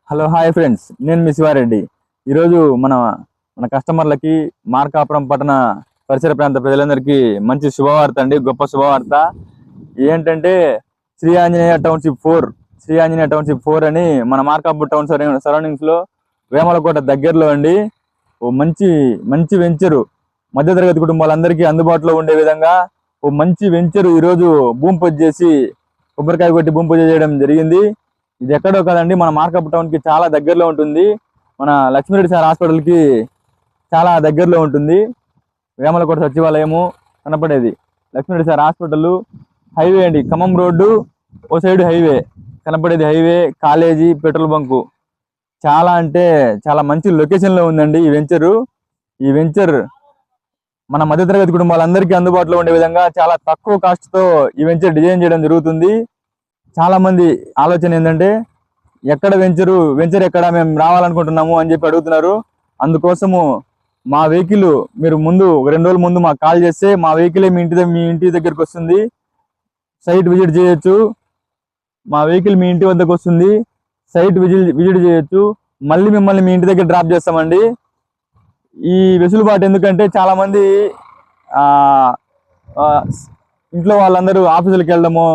Hello hi friends, నేను మీ శివారెడ్డి. ఈరోజు మన కస్టమర్లకి మార్కాపురం పట్టణ పరిసర ప్రాంత ప్రజలందరికీ మంచి శుభవార్త అండి, గొప్ప శుభవార్త. ఏంటంటే శ్రీ ఆంజనేయ టౌన్షిప్ 4 అని మన మార్కాపురం టౌన్ సరౌండింగ్స్లో వేమలకోట దగ్గరలో అండి. ఓ మంచి మంచి వెంచరు, మధ్యతరగతి కుటుంబాలందరికీ అందుబాటులో ఉండే విధంగా ఓ మంచి వెంచరు ఈరోజు భూమి పూజ చేసి కొబ్బరికాయ కొట్టి భూమి పూజ చేయడం జరిగింది. ఇది ఎక్కడో కదండి, మన మార్కాపురం టౌన్కి చాలా దగ్గరలో ఉంటుంది. మన లక్ష్మీరెడ్డి సార్ హాస్పిటల్కి చాలా దగ్గరలో ఉంటుంది. వేమలకోట సచివాలయము కనపడేది, లక్ష్మీరెడ్డి సార్ హాస్పిటల్, హైవే అండి, ఖమ్మం రోడ్డు ఓ సైడ్ హైవే కనపడేది, హైవే, కాలేజీ, పెట్రోల్ బంకు. చాలా అంటే చాలా మంచి లొకేషన్లో ఉందండి ఈ వెంచర్ మన మధ్యతరగతి కుటుంబాలందరికీ అందుబాటులో ఉండే విధంగా చాలా తక్కువ కాస్ట్తో ఈ వెంచర్ డిజైన్ చేయడం జరుగుతుంది. చాలా మంది ఆలోచన ఏంటంటే ఎక్కడ వెంచర్ ఎక్కడ మేము రావాలనుకుంటున్నాము అని చెప్పి అడుగుతున్నారు. అందుకోసము మా వెహికల్ మీరు ముందు 2 రోజుల ముందు మాకు కాల్ చేస్తే మా వెహికలే మీ ఇంటి దగ్గరికి వస్తుంది. సైట్ విజిట్ చేయొచ్చు. మా వెహికల్ మీ ఇంటి వద్దకు వస్తుంది, సైట్ విజిట్ చేయొచ్చు. మళ్ళీ మిమ్మల్ని మీ ఇంటి దగ్గర డ్రాప్ చేస్తామండి. ఈ వెసులుబాటు ఎందుకంటే చాలా మంది ఇంట్లో వాళ్ళందరూ ఆఫీసులకు వెళ్ళడము,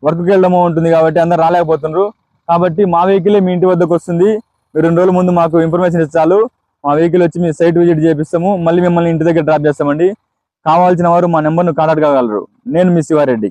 వర్క్కి వెళ్ళడము ఉంటుంది కాబట్టి అందరు రాలేకపోతున్నారు. కాబట్టి మా వెహికలే మీ ఇంటి వద్దకు వస్తుంది. మీరు 2 రోజుల ముందు మాకు ఇన్ఫర్మేషన్ ఇచ్చారు, మా వెహికల్ వచ్చి మీ సైట్ విజిట్ చేపిస్తాము, మళ్ళీ మిమ్మల్ని ఇంటి దగ్గర డ్రాప్ చేస్తామండి. కావాల్సిన వారు మా నెంబర్ను కాంటాక్ట్ కాగలరు. నేను మీ శివారెడ్డి.